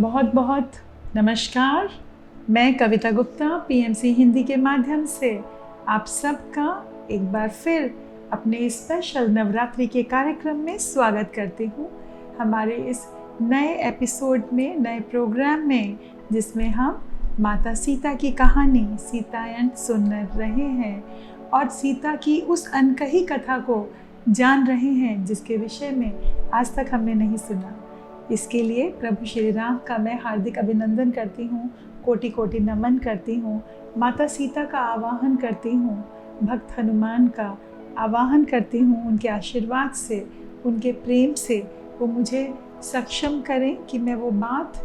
बहुत बहुत नमस्कार। मैं कविता गुप्ता पीएमसी हिंदी के माध्यम से आप सबका एक बार फिर अपने स्पेशल नवरात्रि के कार्यक्रम में स्वागत करती हूँ। हमारे इस नए एपिसोड में, नए प्रोग्राम में, जिसमें हम माता सीता की कहानी सीतायन सुन रहे हैं और सीता की उस अनकही कथा को जान रहे हैं जिसके विषय में आज तक हमने नहीं सुना। इसके लिए प्रभु श्री राम का मैं हार्दिक अभिनंदन करती हूँ, कोटि कोटि नमन करती हूँ। माता सीता का आवाहन करती हूँ, भक्त हनुमान का आवाहन करती हूँ। उनके आशीर्वाद से, उनके प्रेम से वो मुझे सक्षम करें कि मैं वो बात,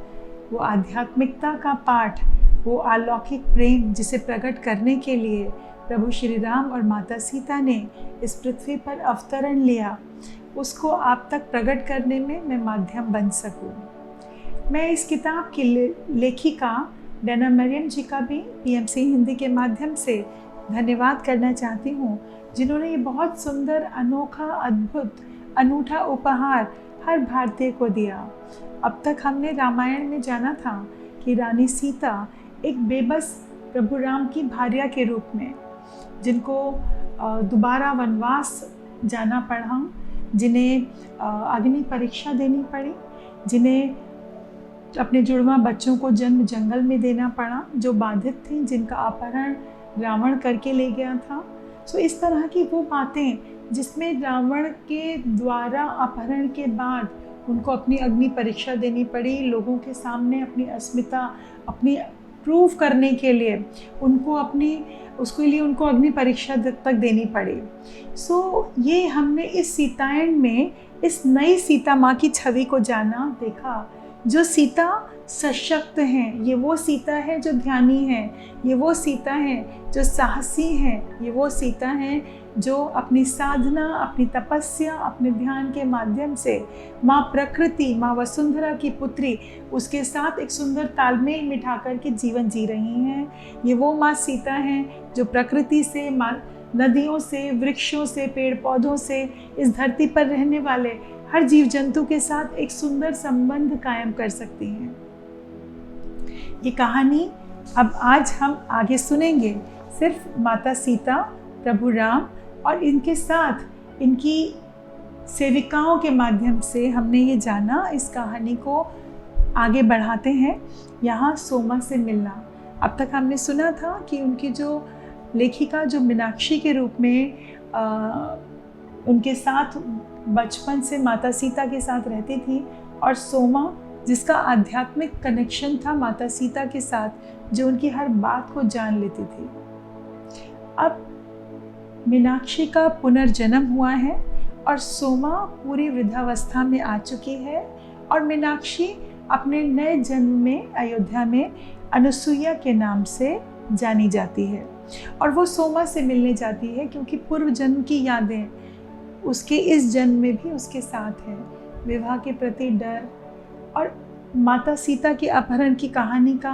वो आध्यात्मिकता का पाठ, वो अलौकिक प्रेम जिसे प्रकट करने के लिए प्रभु श्री राम और माता सीता ने इस पृथ्वी पर अवतरण लिया, उसको आप तक प्रकट करने में मैं माध्यम बन सकूं। मैं इस किताब की लेखिका डैना मरियम जी का भी पीएमसी हिंदी के माध्यम से धन्यवाद करना चाहती हूँ, जिन्होंने ये बहुत सुंदर, अनोखा, अद्भुत, अनूठा उपहार हर भारतीय को दिया। अब तक हमने रामायण में जाना था कि रानी सीता एक बेबस प्रभु राम की भार्या के रूप में, जिनको दोबारा वनवास जाना पड़ा, जिन्हें अग्नि परीक्षा देनी पड़ी, जिन्हें अपने जुड़वा बच्चों को जन्म जंगल में देना पड़ा, जो बाधित थी, जिनका अपहरण रावण करके ले गया था। सो इस तरह की वो बातें जिसमें रावण के द्वारा अपहरण के बाद उनको अपनी अग्नि परीक्षा देनी पड़ी, लोगों के सामने अपनी अस्मिता, अपनी प्रूव करने के लिए उसके लिए उनको अग्नि परीक्षा तक देनी पड़ी। सो ये हमने इस सीतायन में इस नई सीता माँ की छवि को जाना, देखा। जो सीता सशक्त हैं, ये वो सीता है जो ध्यानी है, ये वो सीता है जो साहसी है, ये वो सीता है जो अपनी साधना, अपनी तपस्या, अपने ध्यान के माध्यम से माँ प्रकृति, माँ वसुंधरा की पुत्री, उसके साथ एक सुंदर तालमेल मिठा कर के जीवन जी रही हैं। ये वो माँ सीता हैं जो प्रकृति से, नदियों से, वृक्षों से, पेड़ पौधों से, इस धरती पर रहने वाले हर जीव जंतु के साथ एक सुंदर संबंध कायम कर सकती हैं। ये कहानी अब आज हम आगे सुनेंगे सिर्फ माता सीता, प्रभु राम और इनके साथ इनकी सेविकाओं के माध्यम से हमने ये जाना। इस कहानी को आगे बढ़ाते हैं। यहाँ सोमा से मिलना। अब तक हमने सुना था कि उनकी जो लेखिका, जो मीनाक्षी के रूप में उनके साथ बचपन से माता सीता के साथ रहती थी, और सोमा जिसका आध्यात्मिक कनेक्शन था माता सीता के साथ, जो उनकी हर बात को जान लेती थी। अब मीनाक्षी का पुनर्जन्म हुआ है और सोमा पूरी वृद्धावस्था में आ चुकी है, और मीनाक्षी अपने नए जन्म में अयोध्या में अनुसुईया के नाम से जानी जाती है। और वो सोमा से मिलने जाती है क्योंकि पूर्व जन्म की यादें उसके इस जन्म में भी उसके साथ हैं। विवाह के प्रति डर और माता सीता के अपहरण की कहानी का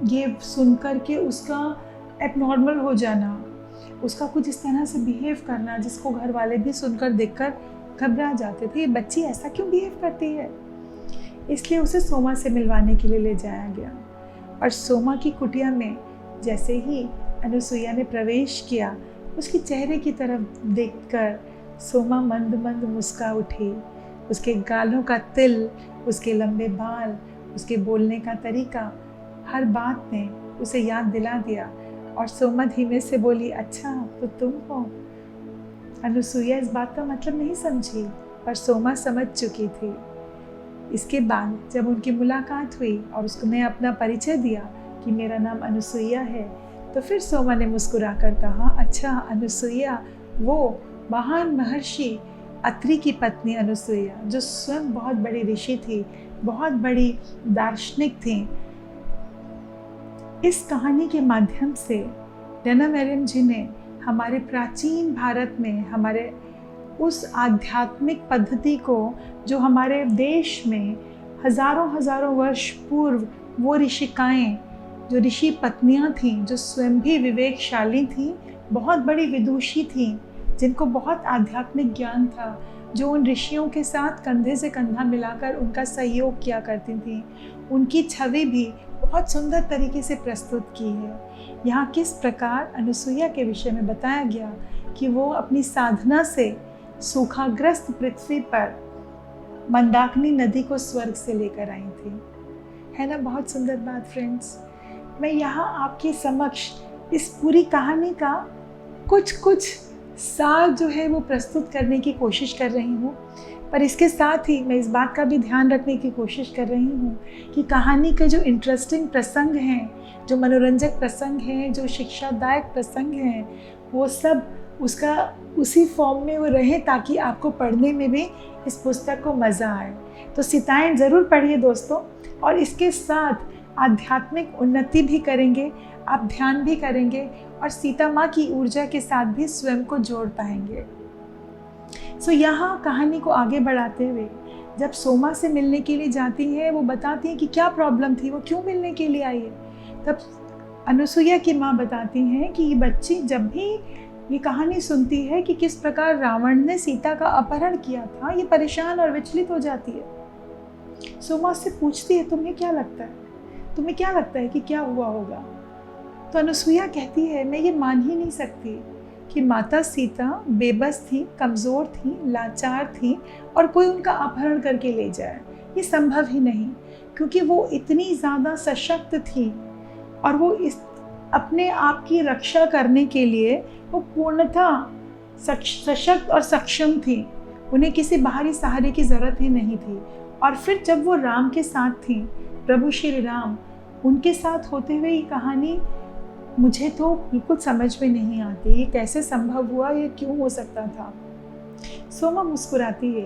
ये सुनकर के उसका एबनॉर्मल हो जाना, उसका कुछ इस तरह से बिहेव करना जिसको घर वाले भी सुनकर देखकर घबरा जाते थे। ये बच्ची ऐसा क्यों बिहेव करती है? इसलिए उसे सोमा से मिलवाने के लिए ले जाया गया। और सोमा की कुटिया में जैसे ही अनुसुईया ने प्रवेश किया, उसके चेहरे की तरफ देखकर सोमा मंद मंद मुस्का उठी। उसके गालों का तिल, उसके लंबे बाल, उसके बोलने का तरीका, हर बात ने उसे याद दिला दिया। और सोमा धीमे से बोली, अच्छा तो तुम हो? अनुसुईया इस बात का मतलब नहीं समझी, पर सोमा समझ चुकी थी। इसके बाद जब उनकी मुलाकात हुई और उसने अपना परिचय दिया कि मेरा नाम अनुसुईया है, तो फिर सोमा ने मुस्कुराकर कहा, अच्छा अनुसुईया, वो महान महर्षि अत्रि की पत्नी अनुसुईया, जो स्वयं बहुत बड़ी ऋषि थी, बहुत बड़ी दार्शनिक थी। इस कहानी के माध्यम से डैना मरियम जी ने हमारे प्राचीन भारत में, हमारे उस आध्यात्मिक पद्धति को जो हमारे देश में हजारों हजारों वर्ष पूर्व वो ऋषिकाएँ, जो ऋषि पत्नियां थीं, जो स्वयं भी विवेकशाली थीं, बहुत बड़ी विदुषी थीं, जिनको बहुत आध्यात्मिक ज्ञान था, जो उन ऋषियों के साथ कंधे से कंधा मिलाकर उनका सहयोग किया करती थी, उनकी छवि भी बहुत सुंदर तरीके से प्रस्तुत की है। यहाँ किस प्रकार अनुसुईया के विषय में बताया गया कि वो अपनी साधना से सूखाग्रस्त पृथ्वी पर मंदाकिनी नदी को स्वर्ग से लेकर आई थी। है ना बहुत सुंदर बात फ्रेंड्स। मैं यहाँ आपके समक्ष इस पूरी कहानी का कुछ सार जो है वो प्रस्तुत करने की कोशिश कर रही हूँ, पर इसके साथ ही मैं इस बात का भी ध्यान रखने की कोशिश कर रही हूँ कि कहानी के जो इंटरेस्टिंग प्रसंग हैं, जो मनोरंजक प्रसंग हैं, जो शिक्षादायक प्रसंग हैं, वो सब उसका उसी फॉर्म में वो रहे ताकि आपको पढ़ने में भी इस पुस्तक को मज़ा आए। तो सीताएं ज़रूर पढ़िए दोस्तों, और इसके साथ आध्यात्मिक उन्नति भी करेंगे, आप ध्यान भी करेंगे और सीता माँ की ऊर्जा के साथ भी स्वयं को जोड़ पाएंगे। यहाँ कहानी को आगे बढ़ाते हुए जब सोमा से मिलने के लिए जाती है, वो बताती है कि क्या प्रॉब्लम थी, वो क्यों मिलने के लिए आई है। तब अनुसुईया की माँ बताती हैं कि ये बच्ची जब भी ये कहानी सुनती है कि किस प्रकार रावण ने सीता का अपहरण किया था, ये परेशान और विचलित हो जाती है। सोमा से पूछती है, तुम्हें क्या लगता है कि क्या हुआ होगा। तो अनुसुईया कहती है, मैं ये मान ही नहीं सकती कि माता सीता बेबस थी, कमज़ोर थी, लाचार थी और कोई उनका अपहरण करके ले जाए। ये संभव ही नहीं, क्योंकि वो इतनी ज़्यादा सशक्त थी और वो इस अपने आप की रक्षा करने के लिए वो पूर्णतः सशक्त और सक्षम थी। उन्हें किसी बाहरी सहारे की ज़रूरत ही नहीं थी। और फिर जब वो राम के साथ थी, प्रभु श्री राम, उनके साथ होते हुए ये कहानी मुझे तो बिल्कुल समझ में नहीं आती, ये कैसे संभव हुआ, ये क्यों हो सकता था। सोमा मुस्कुराती है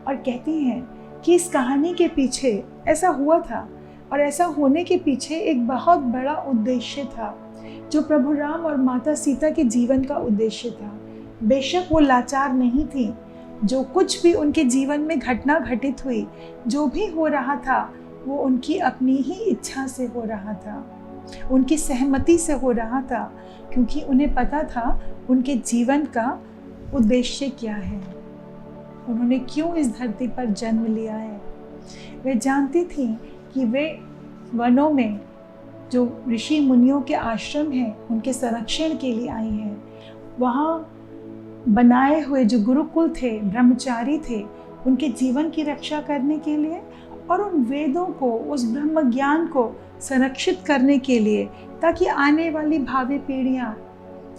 और कहती हैं कि इस कहानी के पीछे ऐसा हुआ था और ऐसा होने के पीछे एक बहुत बड़ा उद्देश्य था, जो प्रभु राम और माता सीता के जीवन का उद्देश्य था। बेशक वो लाचार नहीं थी, जो कुछ भी उनके जीवन में घटना घटित हुई, जो भी हो रहा था, वो उनकी अपनी ही इच्छा से हो रहा था, उनकी सहमति से हो रहा था, क्योंकि उन्हें पता था उनके जीवन का उद्देश्य क्या है, उन्होंने क्यों इस धरती पर जन्म लिया है। वे जानती थी कि वे वनों में जो ऋषि मुनियों के आश्रम हैं, उनके संरक्षण के लिए आई हैं। वहाँ बनाए हुए जो गुरुकुल थे, ब्रह्मचारी थे, उनके जीवन की रक्षा करने के लिए और उन वेदों को, उस ब्रह्म ज्ञान को संरक्षित करने के लिए, ताकि आने वाली भावी पीढ़ियाँ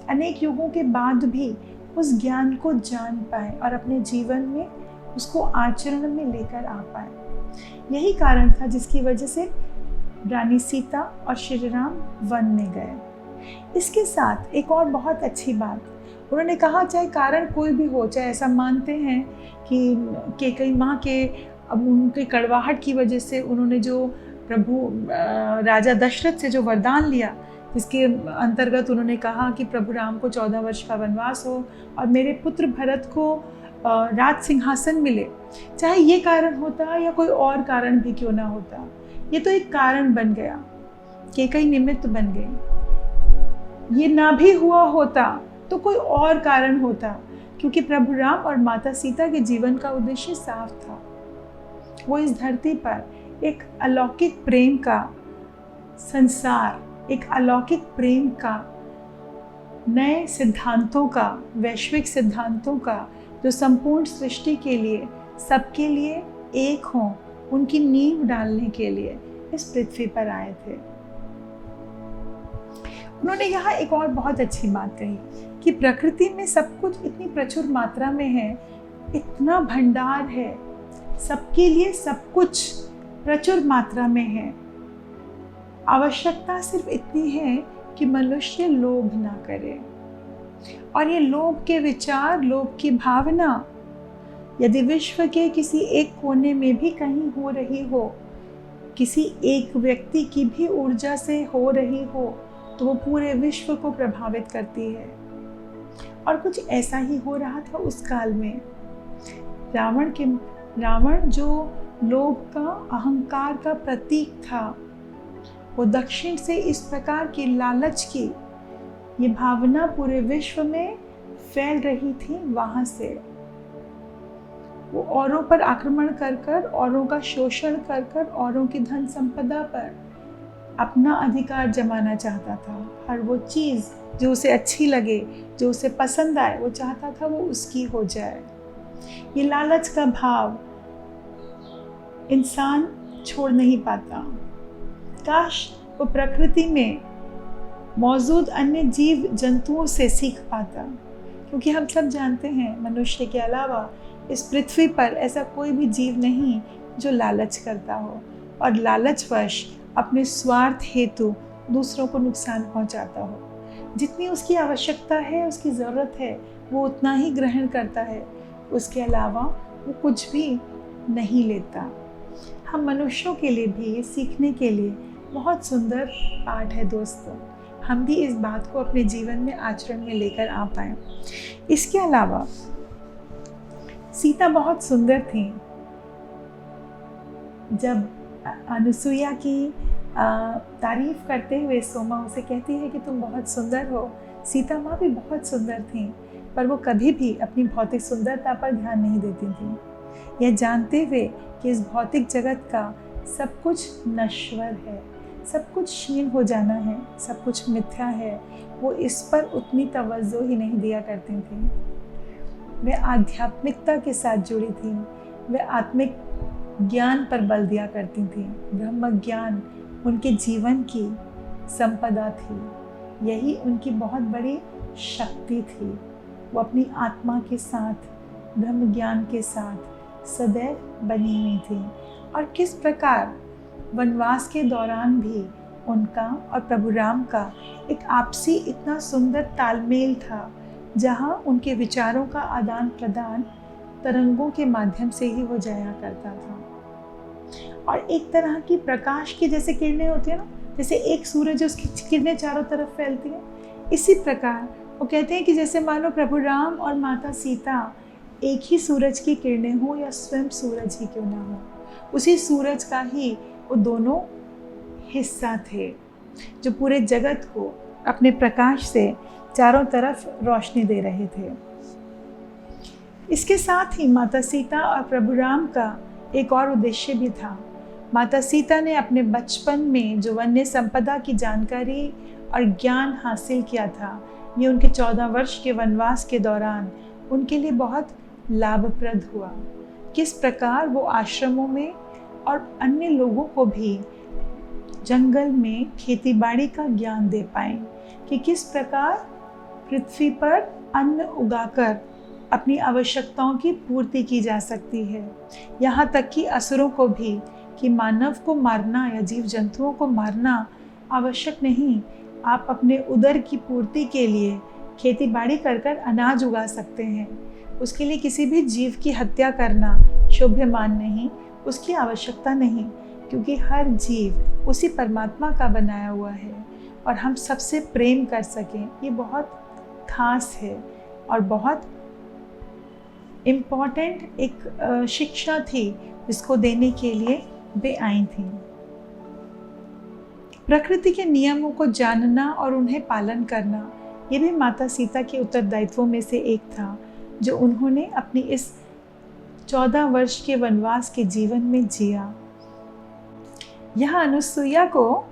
अनेक युगों के बाद भी उस ज्ञान को जान पाए और अपने जीवन में उसको आचरण में लेकर आ पाए। यही कारण था जिसकी वजह से रानी सीता और श्री राम वन में गए। इसके साथ एक और बहुत अच्छी बात, उन्होंने कहा चाहे कारण कोई भी हो, चाहे ऐसा मानते हैं कि कैकेयी माँ के अब उनके कड़वाहट की वजह से उन्होंने जो प्रभु राजा दशरथ से जो वरदान लिया, जिसके अंतर्गत उन्होंने कहा कि प्रभु राम को 14 वर्ष का वनवास हो और मेरे पुत्र भरत को राज सिंहासन मिले, चाहे ये कारण होता या कोई और कारण भी क्यों ना होता, ये तो एक कारण बन गया, कैकेयी निमित्त बन गई। ये ना भी हुआ होता तो कोई और कारण होता, क्योंकि प्रभु राम और माता सीता के जीवन का उद्देश्य साफ था। वो इस धरती पर एक अलौकिक प्रेम का संसार, एक अलौकिक प्रेम का, नए सिद्धांतों का, वैश्विक सिद्धांतों का, जो संपूर्ण सृष्टि के लिए, सबके लिए एक हों, उनकी नींव डालने के लिए इस पृथ्वी पर आए थे। उन्होंने यहाँ एक और बहुत अच्छी बात कही कि प्रकृति में सब कुछ इतनी प्रचुर मात्रा में है, इतना भंडार है, सबके लिए सब कुछ प्रचुर मात्रा में है। आवश्यकता सिर्फ इतनी है कि मनुष्य लोभ ना करे। और ये लोभ के विचार, लोभ की भावना यदि विश्व के किसी एक कोने में भी कहीं हो रही हो, किसी एक व्यक्ति की भी ऊर्जा से हो रही हो, तो वो पूरे विश्व को प्रभावित करती है। और कुछ ऐसा ही हो रहा था उस काल में। रावण जो लोभ का, अहंकार का प्रतीक था, वो दक्षिण से इस प्रकार की लालच की ये भावना पूरे विश्व में फैल रही थी वहाँ से। वो औरों पर आक्रमण कर कर, औरों का शोषण कर कर, औरों की धन संपदा पर अपना अधिकार जमाना चाहता था। हर वो चीज़ जो उसे अच्छी लगे, जो उसे पसंद आए, वो चाहता था वो उसकी हो जाए। ये लालच का भाव इंसान छोड़ नहीं पाता। काश वो प्रकृति में मौजूद अन्य जीव जंतुओं से सीख पाता, क्योंकि हम सब जानते हैं मनुष्य के अलावा इस पृथ्वी पर ऐसा कोई भी जीव नहीं जो लालच करता हो और लालचवश अपने स्वार्थ हेतु दूसरों को नुकसान पहुंचाता हो। जितनी उसकी आवश्यकता है, उसकी ज़रूरत है, वो उतना ही ग्रहण करता है, उसके अलावा वो कुछ भी नहीं लेता। हम मनुष्यों के लिए भी ये सीखने के लिए बहुत सुंदर पाठ है दोस्तों। हम भी इस बात को अपने जीवन में आचरण में लेकर आ पाए। इसके अलावा सीता बहुत सुंदर थी। जब अनुसुईया की तारीफ करते हुए सोमा उसे कहती है कि तुम बहुत सुंदर हो, सीता माँ भी बहुत सुंदर थी, पर वो कभी भी अपनी भौतिक सुंदरता पर ध्यान नहीं देती थी। यह जानते हुए कि इस भौतिक जगत का सब कुछ नश्वर है, सब कुछ क्षीण हो जाना है, सब कुछ मिथ्या है, वो इस पर उतनी तवज्जो ही नहीं दिया करती थी। वे आध्यात्मिकता के साथ जुड़ी थी, वे आत्मिक ज्ञान पर बल दिया करती थी। ब्रह्म ज्ञान उनके जीवन की संपदा थी, यही उनकी बहुत बड़ी शक्ति थी। वो अपनी आत्मा के साथ, ब्रह्म ज्ञान के साथ सदैव बनी हुई थी। और किस प्रकार वनवास के दौरान भी उनका और प्रभु राम का एक आपसी इतना सुंदर तालमेल था, जहाँ उनके विचारों का आदान प्रदान तरंगों के माध्यम से ही हो जाया करता था। और एक तरह की प्रकाश की जैसे किरणें होती है ना, जैसे एक सूरज उसकी किरणें चारों तरफ फैलती हैं, इसी प्रकार वो कहते हैं कि जैसे मानो प्रभु राम और माता सीता एक ही सूरज की किरणें हो या स्वयं सूरज ही क्यों ना हो, उसी सूरज का ही वो दोनों हिस्सा थे, जो पूरे जगत को अपने प्रकाश से चारों तरफ रोशनी दे रहे थे। इसके साथ ही माता सीता और प्रभु राम का एक और उद्देश्य भी था। माता सीता ने अपने बचपन में जो वन्य संपदा की जानकारी और ज्ञान हासिल किया था, ये उनके 14 वर्ष के वनवास के दौरान उनके लिए बहुत लाभप्रद हुआ। किस प्रकार वो आश्रमों में और अन्य लोगों को भी जंगल में खेतीबाड़ी का ज्ञान दे पाएं कि किस प्रकार पृथ्वी पर अन्न उगाकर अपनी आवश्यकताओं की पूर्ति की जा सकती है। यहाँ तक कि असुरों को भी कि मानव को मारना या जीव जंतुओं को मारना आवश्यक नहीं, आप अपने उदर की पूर्ति के लिए खेतीबाड़ी कर कर अनाज उगा सकते हैं। उसके लिए किसी भी जीव की हत्या करना शोभ्यमान नहीं, उसकी आवश्यकता नहीं, क्योंकि हर जीव उसी परमात्मा का बनाया हुआ है और हम सबसे प्रेम कर सकें, ये बहुत खास है और बहुत इम्पॉर्टेंट एक शिक्षा थी जिसको देने के लिए वे आई थी। प्रकृति के नियमों को जानना और उन्हें पालन करना, ये भी माता सीता के उत्तरदायित्वों में से एक था, जो उन्होंने अपनी इस 14 वर्ष के वनवास के जीवन में जिया। यहाँ अनुसुईया को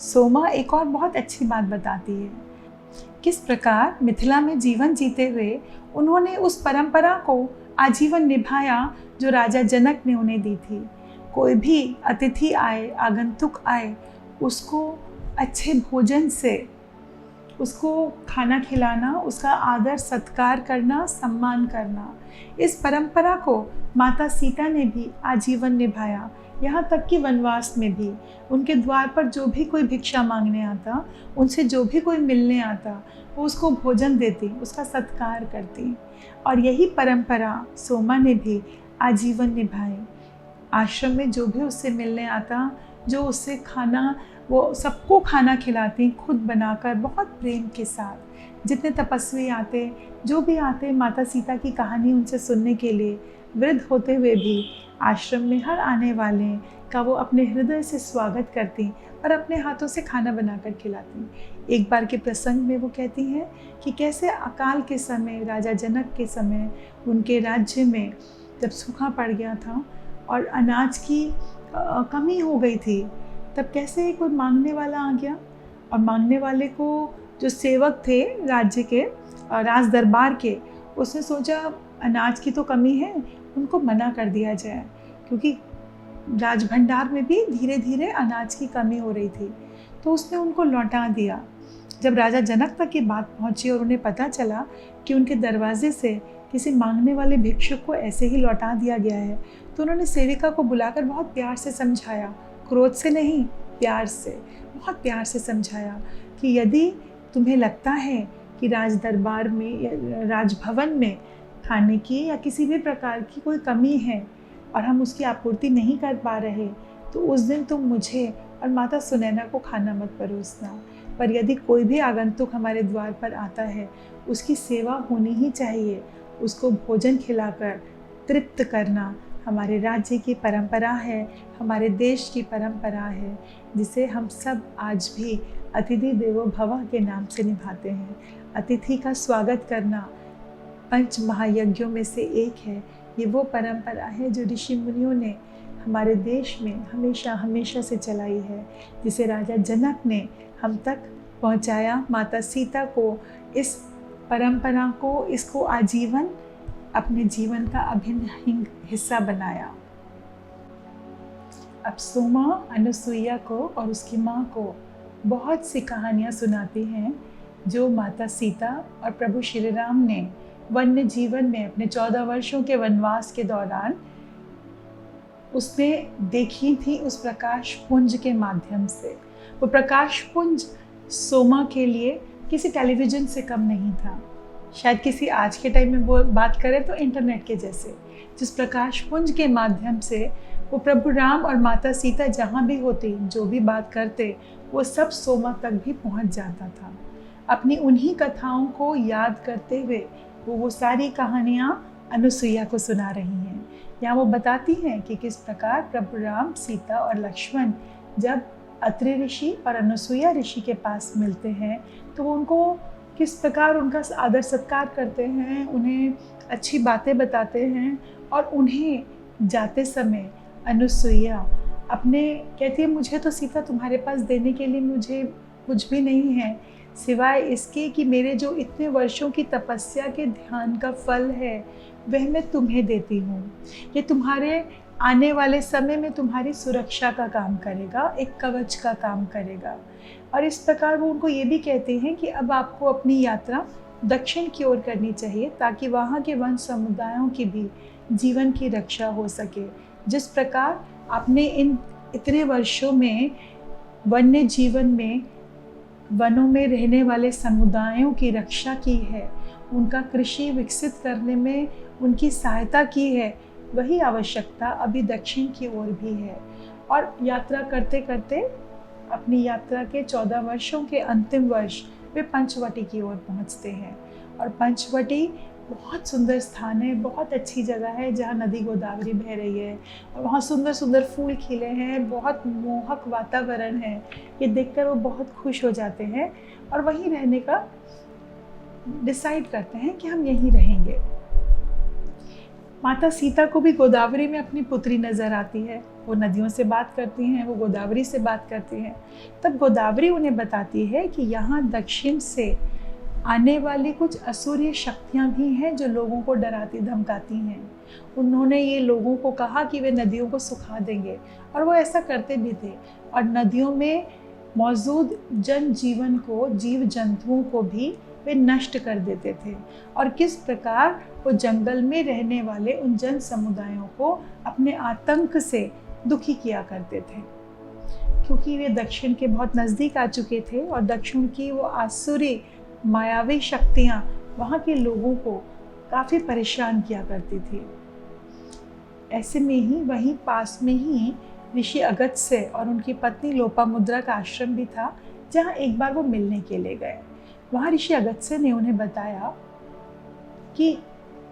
सोमा एक और बहुत अच्छी बात बताती है, किस प्रकार मिथिला में जीवन जीते हुए उन्होंने उस परंपरा को आजीवन निभाया जो राजा जनक ने उन्हें दी थी। कोई भी अतिथि आए, आगंतुक आए, उसको अच्छे भोजन से उसको खाना खिलाना, उसका आदर सत्कार करना, सम्मान करना, इस परंपरा को माता सीता ने भी आजीवन निभाया। यहाँ तक कि वनवास में भी उनके द्वार पर जो भी कोई भिक्षा मांगने आता, उनसे जो भी कोई मिलने आता, वो उसको भोजन देती, उसका सत्कार करती। और यही परंपरा सोमा ने भी आजीवन निभाई। आश्रम में जो भी उससे मिलने आता, जो उससे खाना, वो सबको खाना खिलाती, खुद बनाकर बहुत प्रेम के साथ। जितने तपस्वी आते, जो भी आते माता सीता की कहानी उनसे सुनने के लिए, वृद्ध होते हुए भी आश्रम में हर आने वाले का वो अपने हृदय से स्वागत करती और अपने हाथों से खाना बनाकर खिलाती। एक बार के प्रसंग में वो कहती हैं कि कैसे अकाल के समय, राजा जनक के समय, उनके राज्य में जब सूखा पड़ गया था और अनाज की कमी हो गई थी, तब कैसे कोई मांगने वाला आ गया और मांगने वाले को जो सेवक थे राज्य के, राज दरबार के, उसने सोचा अनाज की तो कमी है, उनको मना कर दिया जाए, क्योंकि राज भंडार में भी धीरे धीरे अनाज की कमी हो रही थी। तो उसने उनको लौटा दिया। जब राजा जनक तक ये बात पहुंची और उन्हें पता चला कि उनके दरवाजे से किसी मांगने वाले भिक्षुक को ऐसे ही लौटा दिया गया है, तो उन्होंने सेविका को बुलाकर बहुत प्यार से समझाया, क्रोध से नहीं, प्यार से, बहुत प्यार से समझाया कि यदि तुम्हें लगता है कि राज दरबार में या राजभवन में खाने की या किसी भी प्रकार की कोई कमी है और हम उसकी आपूर्ति नहीं कर पा रहे, तो उस दिन तुम मुझे और माता सुनैना को खाना मत परोसना। पर यदि कोई भी आगंतुक हमारे द्वार पर आता है, उसकी सेवा होनी ही चाहिए, उसको भोजन खिलाकर तृप्त करना हमारे राज्य की परंपरा है, हमारे देश की परंपरा है, जिसे हम सब आज भी अतिथि देवो भव के नाम से निभाते हैं। अतिथि का स्वागत करना पंच महायज्ञों में से एक है। ये वो परंपरा है जो ऋषि मुनियों ने हमारे देश में हमेशा हमेशा से चलाई है, जिसे राजा जनक ने हम तक पहुंचाया। माता सीता को इस परंपरा को, इसको आजीवन अपने जीवन का अभिन्न हिस्सा बनाया। अब सोमा अनुसुईया को और उसकी माँ को बहुत सी कहानियाँ सुनाती हैं जो माता सीता और प्रभु श्री राम ने वन्य जीवन में अपने 14 वर्षों के वनवास के दौरान उसने देखी थी, उस प्रकाश पुंज के माध्यम से। वो प्रकाश पुंज सोमा के लिए किसी टेलीविज़न से कम नहीं था, शायद किसी आज के टाइम में वो बात करें तो इंटरनेट के जैसे, जिस प्रकाश पुंज के माध्यम से वो प्रभु राम और माता सीता जहाँ भी होती, जो भी बात करते, वो सब सोमा तक भी पहुँच जाता था। अपनी उन्हीं कथाओं को याद करते हुए वो सारी कहानियाँ अनुसुईया को सुना रही हैं। यहाँ वो बताती हैं कि किस प्रकार प्रभु राम, सीता और लक्ष्मण जब अत्रि ऋषि और अनुसुईया ऋषि के पास मिलते हैं तो वो उनको किस प्रकार उनका आदर सत्कार करते हैं, उन्हें अच्छी बातें बताते हैं। और उन्हें जाते समय अनुसुईया अपने कहती है, मुझे तो सीता तुम्हारे पास देने के लिए मुझे कुछ भी नहीं है, सिवाय इसके कि मेरे जो इतने वर्षों की तपस्या के ध्यान का फल है वह मैं तुम्हें देती हूँ। ये तुम्हारे आने वाले समय में तुम्हारी सुरक्षा का काम करेगा, एक कवच का काम करेगा। और इस प्रकार वो उनको ये भी कहते हैं कि अब आपको अपनी यात्रा दक्षिण की ओर करनी चाहिए, ताकि वहाँ के वन समुदायों की भी जीवन की रक्षा हो सके। जिस प्रकार आपने इन इतने वर्षों में वन्य जीवन में वनों में रहने वाले समुदायों की रक्षा की है, उनका कृषि विकसित करने में उनकी सहायता की है, वही आवश्यकता अभी दक्षिण की ओर भी है। और यात्रा करते करते अपनी यात्रा के 14 वर्षों के अंतिम वर्ष वे पंचवटी की ओर पहुंचते हैं। और पंचवटी बहुत सुंदर स्थान है, बहुत अच्छी जगह है, जहाँ नदी गोदावरी बह रही है और वहाँ सुंदर सुंदर फूल खिले हैं, बहुत मोहक वातावरण है। ये देखकर वो बहुत खुश हो जाते हैं और वहीं रहने का डिसाइड करते हैं कि हम यहीं रहेंगे। माता सीता को भी गोदावरी में अपनी पुत्री नज़र आती है। वो नदियों से बात करती हैं, वो गोदावरी से बात करती हैं। तब गोदावरी उन्हें बताती है कि यहाँ दक्षिण से आने वाली कुछ असुरीय शक्तियाँ भी हैं जो लोगों को डराती धमकाती हैं। उन्होंने ये लोगों को कहा कि वे नदियों को सुखा देंगे, और वो ऐसा करते भी थे। और नदियों में मौजूद जनजीवन को, जीव जंतुओं को भी वे नष्ट कर देते थे। और किस प्रकार वो जंगल में रहने वाले उन जन समुदायों को अपने आतंक से दुखी किया करते थे, क्योंकि वे दक्षिण के बहुत नज़दीक आ चुके थे और दक्षिण की वो आसुरी मायावी शक्तियाँ वहाँ के लोगों को काफ़ी परेशान किया करती थी। ऐसे में ही वहीं पास में ही ऋषि अगस्त्य और उनकी पत्नी लोपामुद्रा का आश्रम भी था, जहाँ एक बार वो मिलने के लिए गए। वहाँ ऋषि अगस्त्य ने उन्हें बताया कि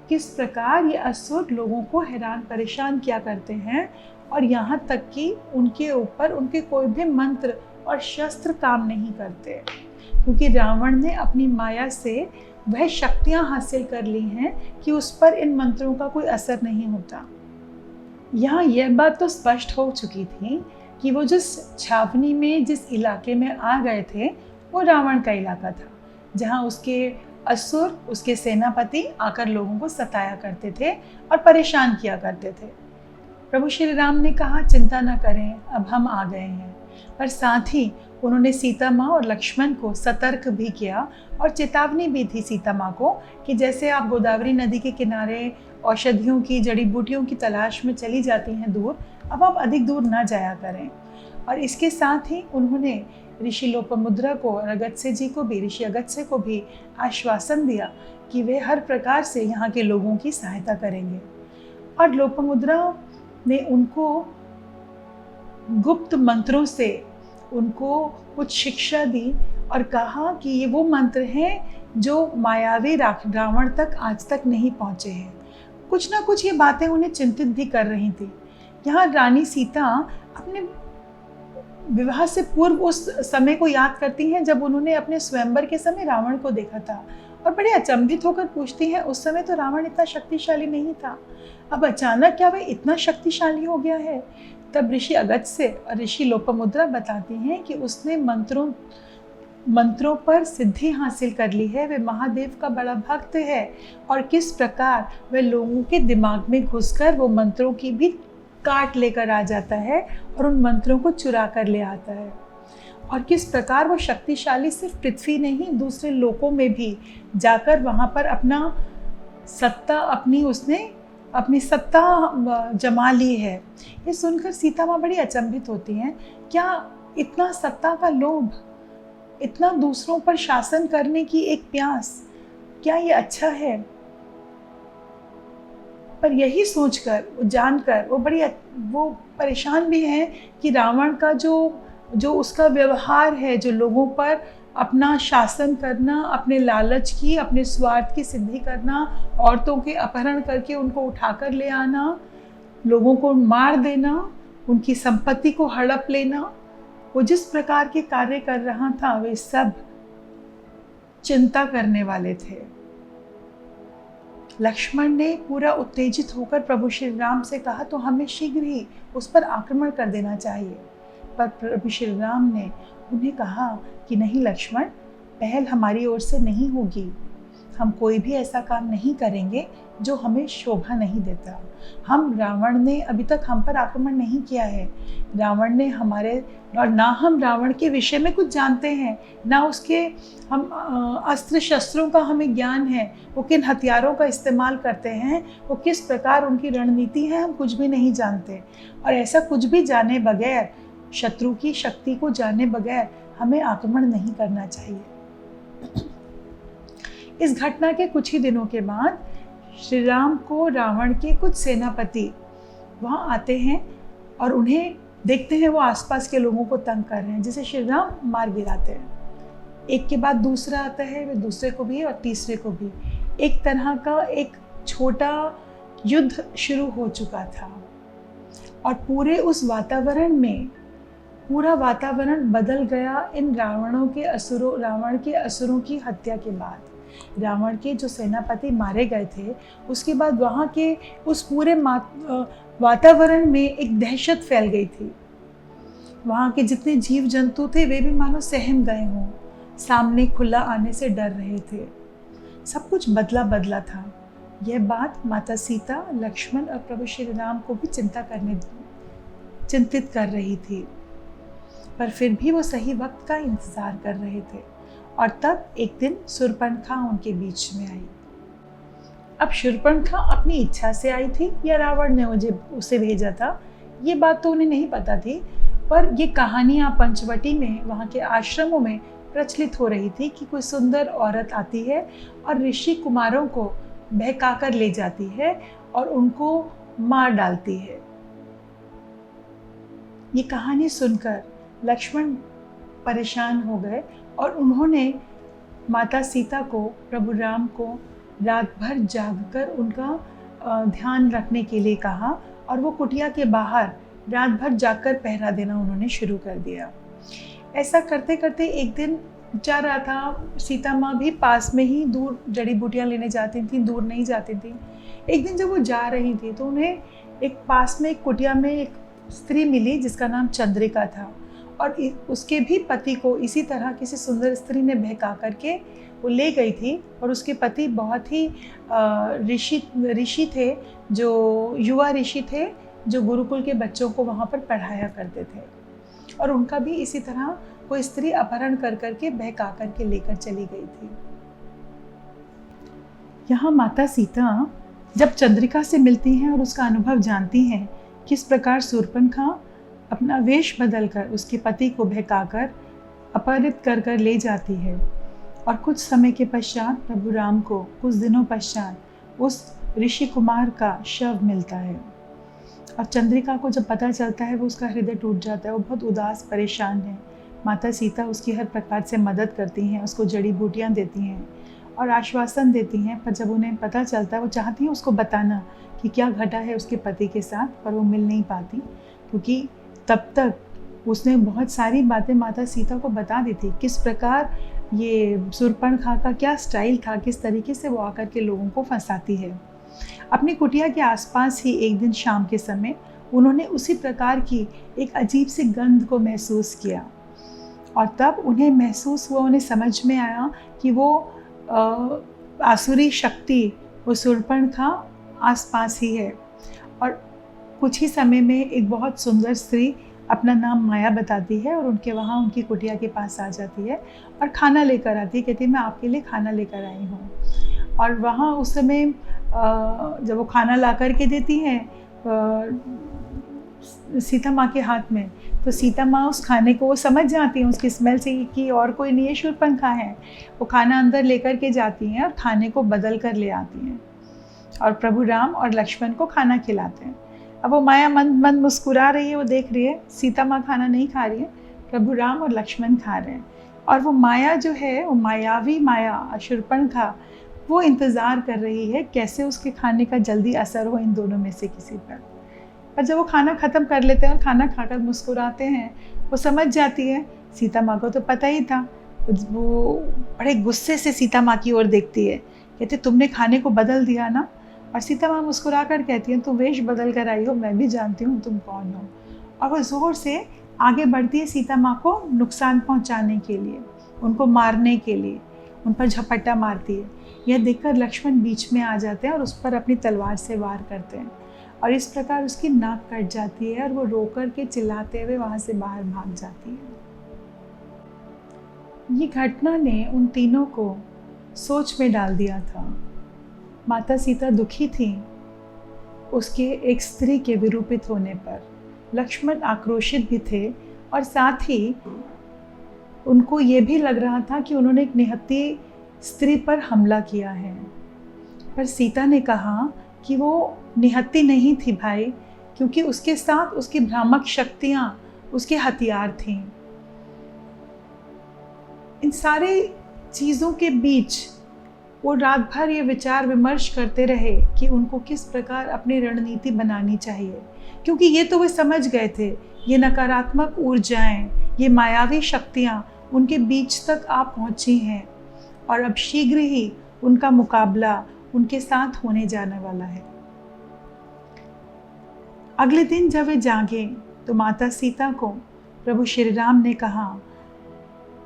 किस प्रकार ये असुर लोगों को हैरान परेशान किया करते हैं, और यहाँ तक कि उनके ऊपर उनके कोई भी मंत्र और शस्त्र काम नहीं करते, क्योंकि रावण ने अपनी माया से वह शक्तियाँ हासिल कर ली हैं कि उस पर इन मंत्रों का कोई असर नहीं होता। यहाँ यह बात तो स्पष्ट हो चुकी थी कि वो जिस छावनी में, जिस इलाके में आ गए थे, वो रावण का इलाका था, जहाँ उसके असुर, उसके सेनापति आकर लोगों को सताया करते थे और परेशान किया करते थे। प्रभु श्री राम ने कहा, चिंता न करें, अब हम आ गए हैं। पर साथ ही उन्होंने सीता माँ और लक्ष्मण को सतर्क भी किया और चेतावनी भी थी सीता माँ को कि जैसे आप गोदावरी नदी के किनारे औषधियों की, जड़ी बूटियों की तलाश में चली जाती हैं दूर, अब आप अधिक दूर न जाया करें। और इसके साथ ही उन्होंने ऋषि लोपामुद्रा को और अगस्त्य जी को भी, ऋषि अगस्त्य को भी आश्वासन दिया कि वे हर प्रकार से यहाँ के लोगों की सहायता करेंगे। और लोपामुद्रा ने उनको गुप्त मंत्रों से उनको कुछ शिक्षा दी और कहा कि ये वो मंत्र हैं जो मायावी रावण तक आज तक नहीं पहुँचे हैं। कुछ ना कुछ ये बातें उन्हें चिंतित भी कर रही थी। यहाँ रानी सीता अपने विवाह से पूर्व उस समय को याद करती हैं जब उन्होंने अपने स्वयंवर के समय रावण को देखा था, और बड़े अचंभित होकर पूछती हैं, उस समय तो रावण इतना शक्तिशाली नहीं था, अब अचानक क्या वह इतना शक्तिशाली हो गया है। तब ऋषि अगस्त्य और ऋषि लोपामुद्रा बताती हैं कि उसने मंत्रों पर सिद्धि हासिल कर ली है, वह महादेव का बड़ा भक्त है, और किस प्रकार वह लोगों के दिमाग में घुसकर वो मंत्रों की भी काट लेकर आ जाता है और उन मंत्रों को चुरा कर ले आता है, और किस प्रकार वो शक्तिशाली सिर्फ पृथ्वी नहीं, दूसरे लोकों में भी जाकर वहाँ पर अपनी सत्ता जमा ली है। ये सुनकर सीता माँ बड़ी अचंभित होती हैं। क्या इतना सत्ता का लोभ, इतना दूसरों पर शासन करने की एक प्यास, क्या ये अच्छा है? पर यही सोचकर, जानकर वो परेशान भी हैं कि रावण का जो उसका व्यवहार है, जो लोगों पर अपना शासन करना, अपने लालच की, अपने स्वार्थ की सिद्धि करना, औरतों के अपहरण करके उनको उठाकर ले आना, लोगों को मार देना, उनकी संपत्ति को हड़प लेना, वो जिस प्रकार के कार्य कर रहा था, वे सब चिंता करने वाले थे। लक्ष्मण ने पूरा उत्तेजित होकर प्रभु श्री राम से कहा, तो हमें शीघ्र ही उस पर आक्रमण कर देना चाहिए। पर प्रभु श्री राम ने उन्हें कहा कि नहीं लक्ष्मण, पहल हमारी ओर से नहीं होगी, हम कोई भी ऐसा काम नहीं करेंगे जो हमें शोभा नहीं देता। रावण ने अभी तक हम पर आक्रमण नहीं किया है, रावण ने हम रावण के विषय में कुछ जानते हैं, ना उसके हम अस्त्र शस्त्रों का हमें ज्ञान है, वो किन हथियारों का इस्तेमाल करते हैं, वो किस प्रकार उनकी रणनीति है, हम कुछ भी नहीं जानते। और ऐसा कुछ भी जाने बगैर, शत्रु की शक्ति को जाने बगैर हमें आक्रमण नहीं करना चाहिए। इस घटना के कुछ ही दिनों के बाद श्री राम को रावण के कुछ सेनापति वहाँ आते हैं और उन्हें देखते हैं वो आसपास के लोगों को तंग कर रहे हैं, जिसे श्री राम मार गिराते हैं। एक के बाद दूसरा आता है, वे दूसरे को भी और तीसरे को भी। एक तरह का एक छोटा युद्ध शुरू हो चुका था और पूरा वातावरण बदल गया इन रावण के असुरों की हत्या के बाद। रावण के जो सेनापति मारे गए थे, उसके बाद वहाँ के उस पूरे वातावरण में एक दहशत फैल गई थी। वहाँ के जितने जीव जंतु थे वे भी मानो सहम गए हों, सामने खुला आने से डर रहे थे। सब कुछ बदला बदला था। यह बात माता सीता, लक्ष्मण और प्रभु श्री राम को भी चिंतित कर रही थी, पर फिर भी वो सही वक्त का इंतजार कर रहे थे। और तब एक दिन शूर्पणखा उनके बीच में आई। अब शूर्पणखा अपनी इच्छा से आई थी या रावण ने उसे भेजा था, ये बात तो उन्हें नहीं पता थी, पर ये कहानियाँ पंचवटी में, वहाँ के आश्रमों में प्रचलित हो रही थी कि कोई सुंदर औरत आती है और ऋषि कुमारों को बहका कर ले जाती है और उनको मार डालती है। ये कहानी सुनकर लक्ष्मण परेशान हो गए और उन्होंने माता सीता को, प्रभु राम को रात भर जागकर उनका ध्यान रखने के लिए कहा और वो कुटिया के बाहर रात भर जागकर पहरा देना उन्होंने शुरू कर दिया। ऐसा करते करते एक दिन जा रहा था। सीता माँ भी पास में ही दूर जड़ी बूटियाँ लेने जाती थी, दूर नहीं जाती थी। एक दिन जब वो जा रही थी तो उन्हें एक पास में एक कुटिया में एक स्त्री मिली जिसका नाम चंद्रिका था, और उसके भी पति को इसी तरह किसी सुंदर स्त्री ने बहका करके वो ले गई थी। और उसके पति बहुत ही ऋषि थे, जो युवा ऋषि थे, जो गुरुकुल के बच्चों को वहाँ पर पढ़ाया करते थे। और उनका भी इसी तरह कोई स्त्री अपहरण कर करके बहका करके लेकर चली गई थी। यहाँ माता सीता जब चंद्रिका से मिलती हैं और उसका अनुभव जानती हैं, किस प्रकार शूर्पणखा अपना वेश बदलकर उसके पति को बहकाकर अपहरित कर कर ले जाती है। और कुछ समय के पश्चात प्रभु राम को कुछ दिनों पश्चात उस ऋषि कुमार का शव मिलता है। और चंद्रिका को जब पता चलता है वो उसका हृदय टूट जाता है, वो बहुत उदास परेशान है। माता सीता उसकी हर प्रकार से मदद करती हैं, उसको जड़ी बूटियाँ देती हैं और आश्वासन देती हैं। पर जब उन्हें पता चलता है, वो चाहती हैं उसको बताना कि क्या घटा है उसके पति के साथ, पर वो मिल नहीं पाती, क्योंकि तब तक उसने बहुत सारी बातें माता सीता को बता दी थी। किस प्रकार ये शूर्पणखा का क्या स्टाइल था, किस तरीके से वो आकर के लोगों को फंसाती है। अपनी कुटिया के आसपास ही एक दिन शाम के समय उन्होंने उसी प्रकार की एक अजीब सी गंध को महसूस किया, और तब उन्हें महसूस हुआ, उन्हें समझ में आया कि वो आसुरी शक्ति, वो शूर्पणखा आसपास ही है। और कुछ ही समय में एक बहुत सुंदर स्त्री अपना नाम माया बताती है और उनके वहाँ उनकी कुटिया के पास आ जाती है और खाना लेकर आती है। कहती है, मैं आपके लिए खाना लेकर आई हूँ। और वहाँ उस समय जब वो खाना ला कर के देती हैं सीता माँ के हाथ में, तो सीता माँ उस खाने को वो समझ जाती हैं उसकी स्मेल से कि और कोई नहीं है, शूर्पणखा है। वो खाना अंदर लेकर के जाती हैं और खाने को बदल कर ले आती हैं और प्रभु राम और लक्ष्मण को खाना खिलाते हैं। अब वो माया मंद मंद मुस्कुरा रही है, वो देख रही है सीता माँ खाना नहीं खा रही है, प्रभु राम और लक्ष्मण खा रहे हैं। और वो माया जो है, वो मायावी माया शूर्पणखा, वो इंतज़ार कर रही है कैसे उसके खाने का जल्दी असर हो इन दोनों में से किसी पर। जब वो खाना ख़त्म कर लेते हैं और खाना खाकर मुस्कुराते हैं, वो समझ जाती है, सीता माँ को तो पता ही था। वो बड़े गुस्से से सीता माँ की ओर देखती है, कहते तुमने खाने को बदल दिया ना। और सीता माँ मुस्कुरा कर कहती है, तुम वेश बदल कर आई हो, मैं भी जानती हूँ तुम कौन हो। और वो ज़ोर से आगे बढ़ती है सीता माँ को नुकसान पहुँचाने के लिए, उनको मारने के लिए, उन पर झपट्टा मारती है। यह देखकर लक्ष्मण बीच में आ जाते हैं और उस पर अपनी तलवार से वार करते हैं, और इस प्रकार उसकी नाक कट जाती है और वो रो कर के चिल्लाते हुए वहाँ से बाहर भाग जाती है। ये घटना ने उन तीनों को सोच में डाल दिया था। माता सीता दुखी थी उसके एक स्त्री के विरूपित होने पर, लक्ष्मण आक्रोशित भी थे, और साथ ही उनको ये भी लग रहा था कि उन्होंने एक निहत्थी स्त्री पर हमला किया है। पर सीता ने कहा कि वो निहत्थी नहीं थी भाई, क्योंकि उसके साथ उसकी भ्रामक शक्तियाँ उसके हथियार थीं। इन सारे चीज़ों के बीच वो रात भर ये विचार विमर्श करते रहे कि उनको किस प्रकार अपनी रणनीति बनानी चाहिए, क्योंकि ये तो वे समझ गए थे, ये नकारात्मक ऊर्जाएं, ये मायावी शक्तियाँ उनके बीच तक आ पहुँची हैं, और अब शीघ्र ही उनका मुकाबला उनके साथ होने जाने वाला है। अगले दिन जब वे जागे तो माता सीता को प्रभु श्री राम ने कहा,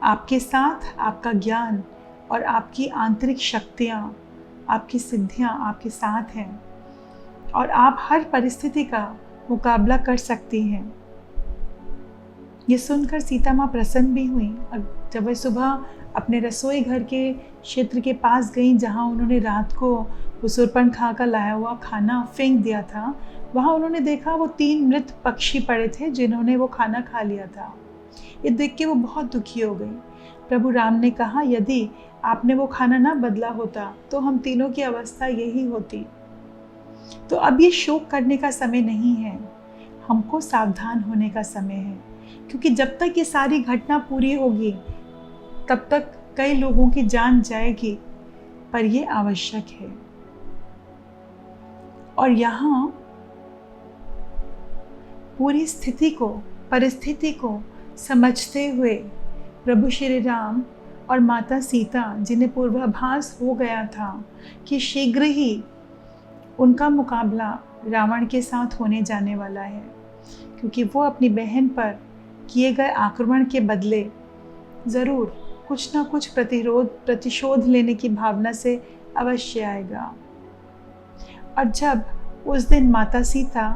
आपके साथ आपका ज्ञान और आपकी आंतरिक शक्तियाँ, आपकी सिद्धियाँ आपके साथ हैं, और आप हर परिस्थिति का मुकाबला कर सकती हैं। ये सुनकर सीता माँ प्रसन्न भी हुई। जब वे सुबह अपने रसोई घर के क्षेत्र के पास गईं, जहाँ उन्होंने रात को शूर्पणखा का लाया हुआ खाना फेंक दिया था, वहाँ उन्होंने देखा वो 3 मृत पक्षी पड़े थे जिन्होंने वो खाना खा लिया था। ये देख के वो बहुत दुखी हो गई। प्रभु राम ने कहा, यदि आपने वो खाना ना बदला होता तो हम तीनों की अवस्था यही होती। तो अब ये शोक करने का समय नहीं है, हमको सावधान होने का समय है, क्योंकि जब तक ये सारी घटना पूरी होगी तब तक कई लोगों की जान जाएगी, पर ये आवश्यक है। और यहाँ पूरी स्थिति को, परिस्थिति को समझते हुए प्रभु श्री राम और माता सीता, जिन्हें पूर्वाभास हो गया था कि शीघ्र ही उनका मुकाबला रावण के साथ होने जाने वाला है, क्योंकि वो अपनी बहन पर किए गए आक्रमण के बदले ज़रूर कुछ ना कुछ प्रतिशोध लेने की भावना से अवश्य आएगा। और जब उस दिन माता सीता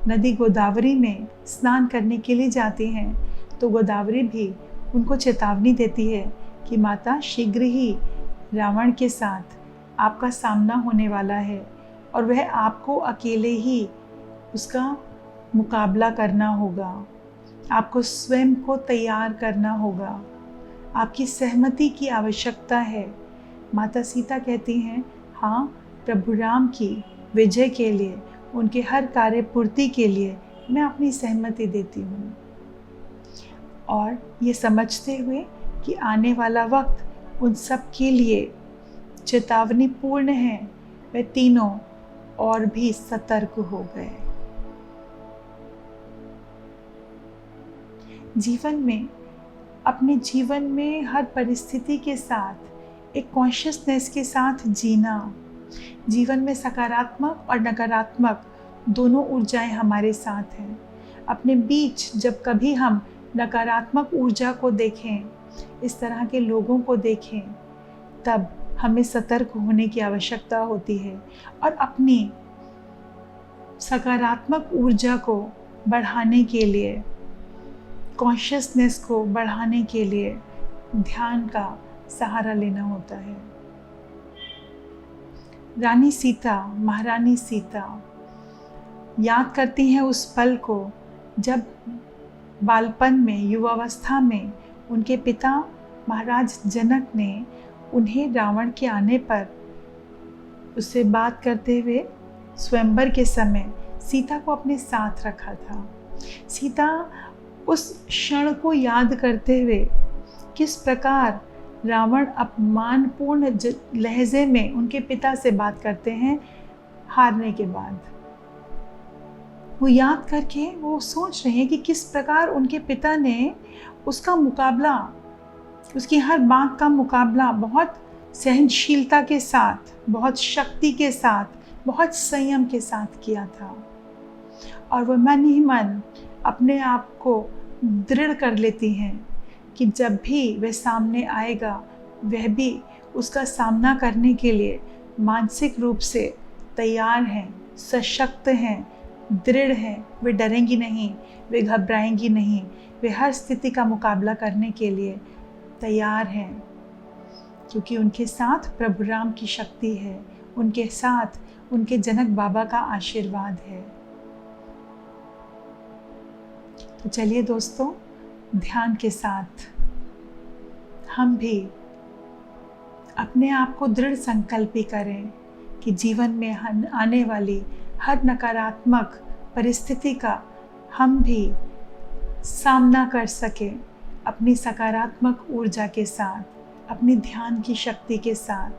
नदी गोदावरी में स्नान करने के लिए जाती हैं, तो गोदावरी भी उनको चेतावनी देती है कि माता, शीघ्र ही रावण के साथ आपका सामना होने वाला है और वह आपको अकेले ही उसका मुकाबला करना होगा। आपको स्वयं को तैयार करना होगा, आपकी सहमति की आवश्यकता है। माता सीता कहती हैं, हाँ, प्रभु राम की विजय के लिए, उनके हर कार्य पूर्ति के लिए मैं अपनी सहमति देती हूँ। और ये समझते हुए कि आने वाला वक्त उन सब के लिए चेतावनी पूर्ण है, वे तीनों और भी सतर्क हो गए। अपने जीवन में हर परिस्थिति के साथ एक कॉन्शियसनेस के साथ जीना। जीवन में सकारात्मक और नकारात्मक दोनों ऊर्जाएं हमारे साथ हैं। अपने बीच जब कभी हम नकारात्मक ऊर्जा को देखें, इस तरह के लोगों को देखें, तब हमें सतर्क होने की आवश्यकता होती है और अपनी सकारात्मक ऊर्जा को बढ़ाने के लिए, कॉन्शियसनेस को बढ़ाने के लिए ध्यान का सहारा लेना होता है। रानी सीता, महारानी सीता याद करती हैं उस पल को जब बालपन में, युवावस्था में उनके पिता महाराज जनक ने उन्हें रावण के आने पर उससे बात करते हुए स्वयंवर के समय सीता को अपने साथ रखा था। सीता उस क्षण को याद करते हुए किस प्रकार रावण अपमानपूर्ण लहजे में उनके पिता से बात करते हैं हारने के बाद, वो याद करके वो सोच रहे हैं कि किस प्रकार उनके पिता ने उसका मुकाबला, उसकी हर बात का मुकाबला बहुत सहनशीलता के साथ, बहुत शक्ति के साथ, बहुत संयम के साथ किया था। और वह मन ही मन अपने आप को दृढ़ कर लेती हैं कि जब भी वह सामने आएगा, वह भी उसका सामना करने के लिए मानसिक रूप से तैयार हैं, सशक्त हैं, दृढ़ हैं। वे डरेंगी नहीं, वे घबराएंगी नहीं, वे हर स्थिति का मुकाबला करने के लिए तैयार हैं, क्योंकि उनके साथ प्रभु राम की शक्ति है, उनके साथ उनके जनक बाबा का आशीर्वाद है। तो चलिए दोस्तों, ध्यान के साथ हम भी अपने आप को दृढ़ संकल्पी करें कि जीवन में आने वाली हर नकारात्मक परिस्थिति का हम भी सामना कर सकें अपनी सकारात्मक ऊर्जा के साथ, अपनी ध्यान की शक्ति के साथ,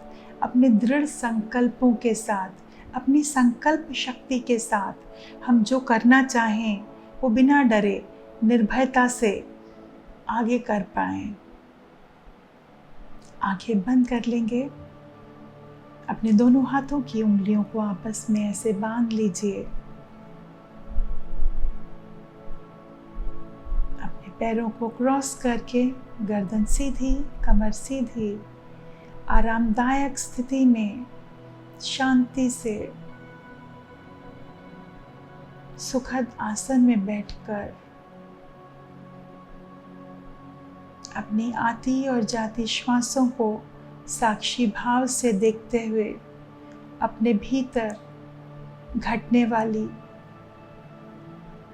अपने दृढ़ संकल्पों के साथ, अपनी संकल्प शक्ति के साथ। हम जो करना चाहें वो बिना डरे, निर्भयता से आगे कर पाएं। आंखें बंद कर लेंगे, अपने दोनों हाथों की उंगलियों को आपस में ऐसे बांध लीजिए, अपने पैरों को क्रॉस करके गर्दन सीधी, कमर सीधी, आरामदायक स्थिति में शांति से सुखद आसन में बैठकर अपनी आती और जाती श्वासों को साक्षी भाव से देखते हुए अपने भीतर घटने वाली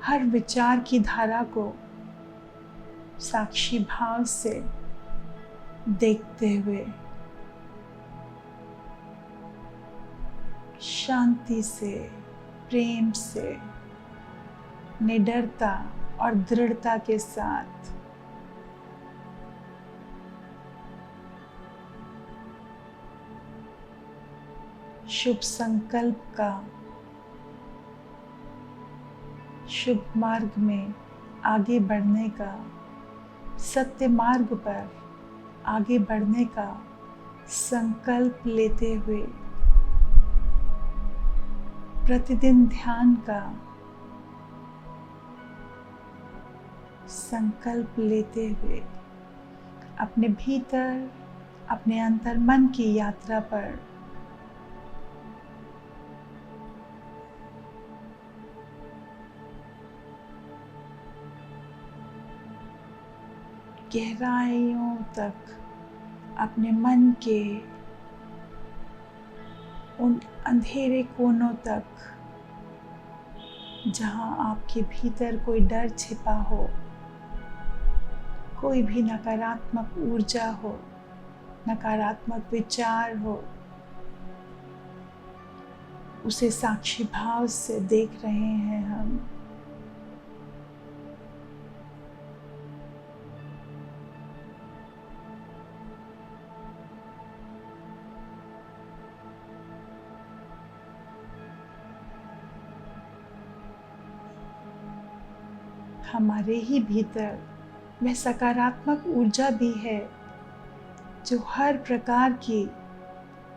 हर विचार की धारा को साक्षी भाव से देखते हुए शांति से, प्रेम से, निडरता और दृढ़ता के साथ शुभ संकल्प का, शुभ मार्ग में आगे बढ़ने का, सत्य मार्ग पर आगे बढ़ने का संकल्प लेते हुए, प्रतिदिन ध्यान का संकल्प लेते हुए अपने भीतर, अपने अंतर मन की यात्रा पर गहराइयों तक, अपने मन के उन अंधेरे कोनों तक जहाँ आपके भीतर कोई डर छिपा हो, कोई भी नकारात्मक ऊर्जा हो, नकारात्मक विचार हो, उसे साक्षी भाव से देख रहे हैं हम। हमारे ही भीतर वह सकारात्मक ऊर्जा भी है जो हर प्रकार की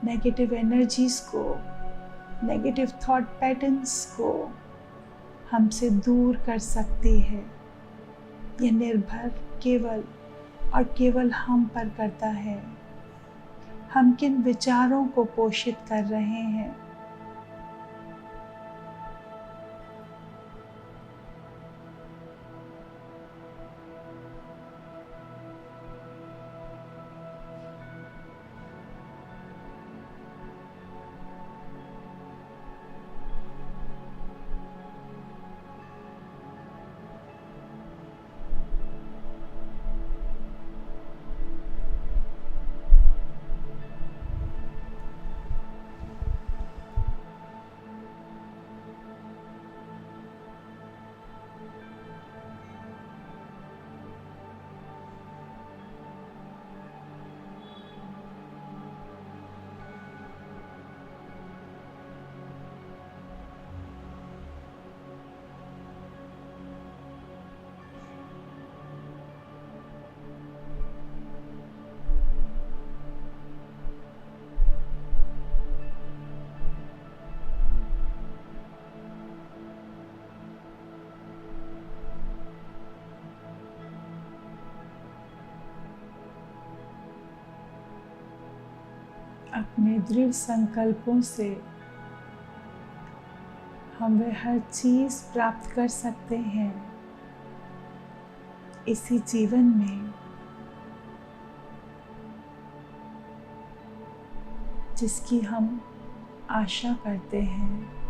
नेगेटिव एनर्जीज को, नेगेटिव थॉट पैटर्न्स को हमसे दूर कर सकती है। यह निर्भर केवल और केवल हम पर करता है। हम किन विचारों को पोषित कर रहे हैं। अपने दृढ़ संकल्पों से हम वह हर चीज़ प्राप्त कर सकते हैं इसी जीवन में जिसकी हम आशा करते हैं।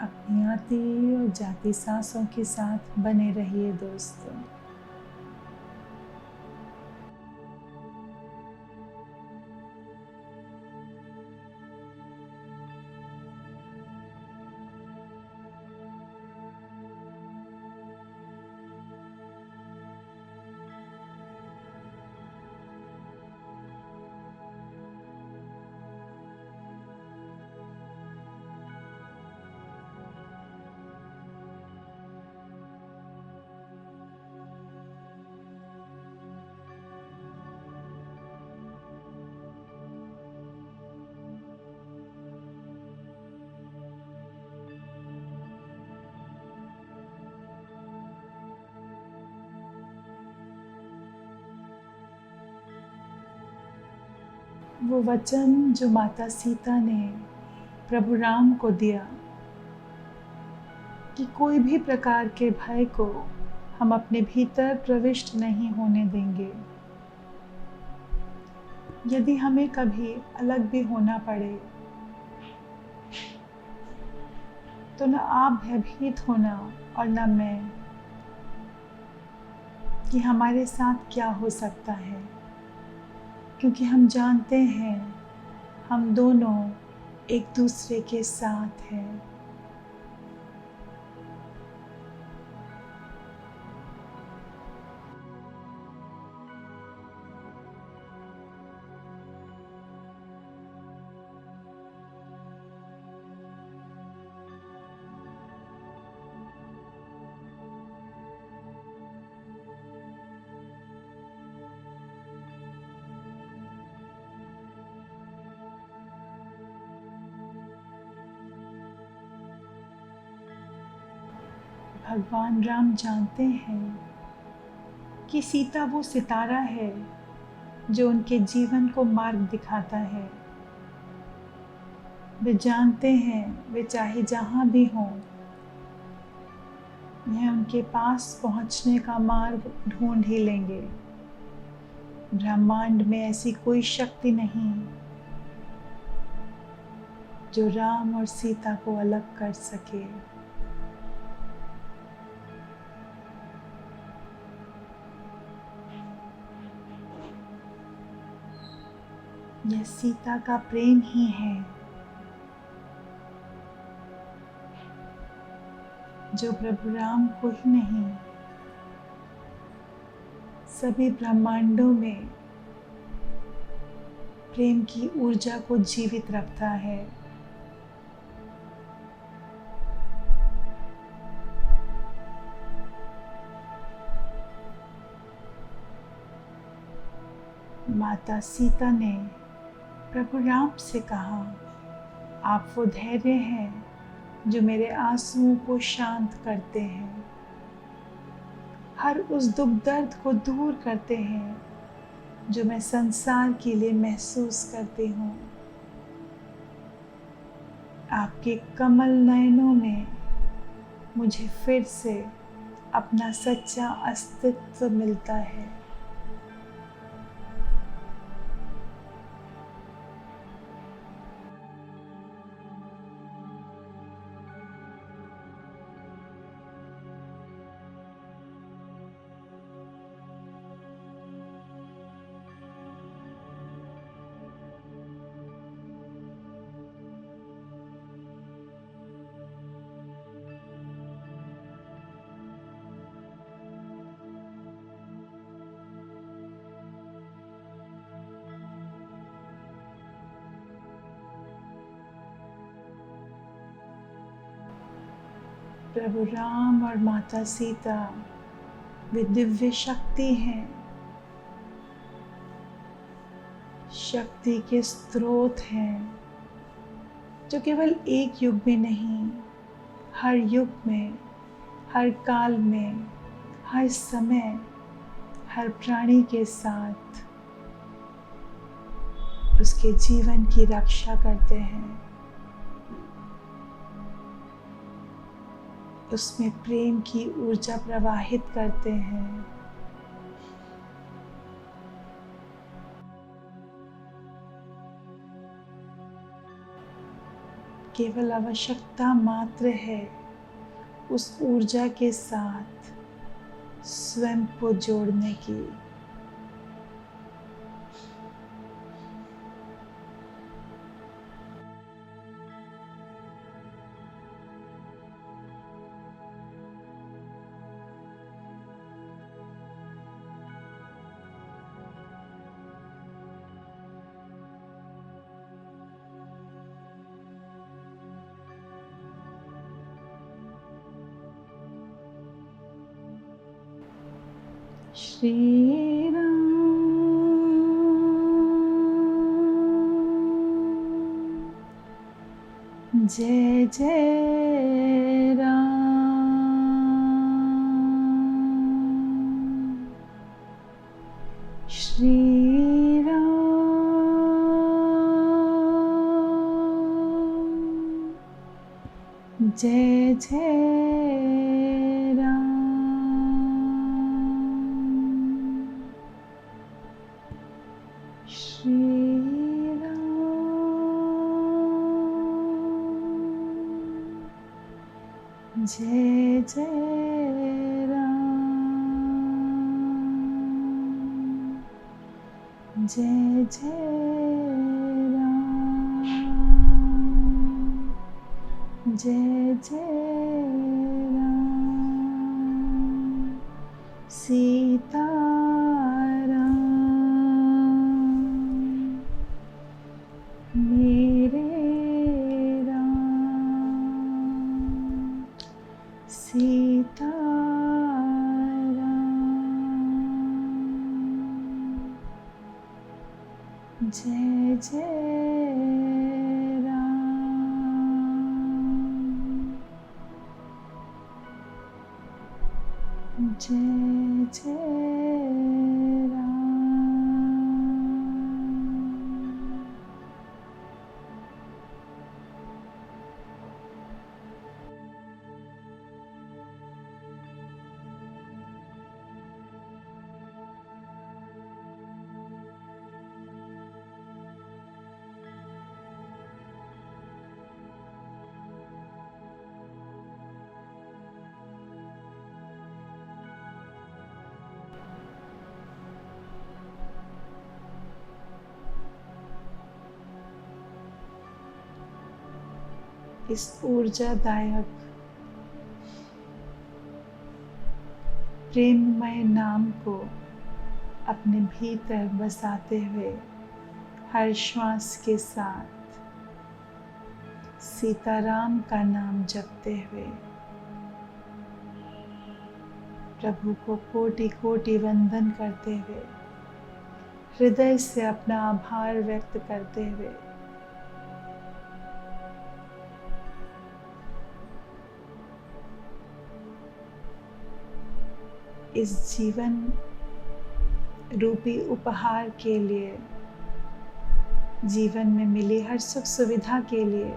अपनी आती और जाती सांसों के साथ बने रहिए दोस्तों। वो वचन जो माता सीता ने प्रभु राम को दिया कि कोई भी प्रकार के भय को हम अपने भीतर प्रविष्ट नहीं होने देंगे। यदि हमें कभी अलग भी होना पड़े तो न आप भयभीत होना और न मैं कि हमारे साथ क्या हो सकता है, क्योंकि हम जानते हैं हम दोनों एक दूसरे के साथ हैं। भगवान राम जानते हैं कि सीता वो सितारा है जो उनके जीवन को मार्ग दिखाता है। वे जानते हैं वे चाहे जहाँ भी हों, वह उनके पास पहुँचने का मार्ग ढूंढ ही लेंगे। ब्रह्मांड में ऐसी कोई शक्ति नहीं जो राम और सीता को अलग कर सके। यह सीता का प्रेम ही है जो प्रभु राम को ही नहीं, सभी ब्रह्मांडों में प्रेम की ऊर्जा को जीवित रखता है। माता सीता ने प्रभु राम से कहा, आप वो धैर्य हैं जो मेरे आंसुओं को शांत करते हैं, हर उस दुख दर्द को दूर करते हैं जो मैं संसार के लिए महसूस करती हूँ। आपके कमल नयनों में मुझे फिर से अपना सच्चा अस्तित्व मिलता है। प्रभु राम और माता सीता वे दिव्य शक्ति हैं, शक्ति के स्रोत हैं जो केवल एक युग में नहीं, हर युग में, हर काल में, हर समय, हर प्राणी के साथ उसके जीवन की रक्षा करते हैं। उसमें प्रेम की ऊर्जा प्रवाहित करते हैं। केवल आवश्यकता मात्र है उस ऊर्जा के साथ स्वयं को जोड़ने की। श्री राम जय जय राम, श्री राम जय जय राम, श्री राम जय जय राम, जय जय राम, जय जय राम, सीता मेरे राम, सीता राम, जय जय राम, जय जय राम। इस ऊर्जादायक प्रेममय नाम को अपने भीतर बसाते हुए हर श्वास के साथ सीताराम का नाम जपते हुए प्रभु को कोटि कोटि वंदन करते हुए हृदय से अपना आभार व्यक्त करते हुए इस जीवन रूपी उपहार के लिए, जीवन में मिली हर सुख सुविधा के लिए,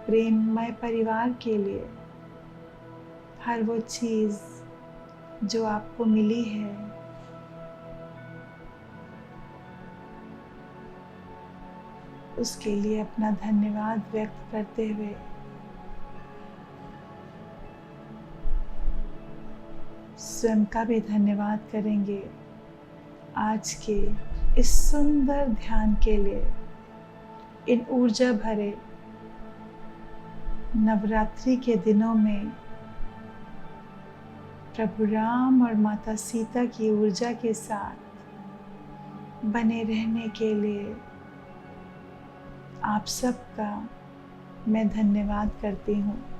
प्रेममय परिवार के लिए, हर वो चीज़ जो आपको मिली है, उसके लिए अपना धन्यवाद व्यक्त करते हुए स्वयं का भी धन्यवाद करेंगे आज के इस सुंदर ध्यान के लिए। इन ऊर्जा भरे नवरात्रि के दिनों में प्रभु राम और माता सीता की ऊर्जा के साथ बने रहने के लिए आप सबका मैं धन्यवाद करती हूँ।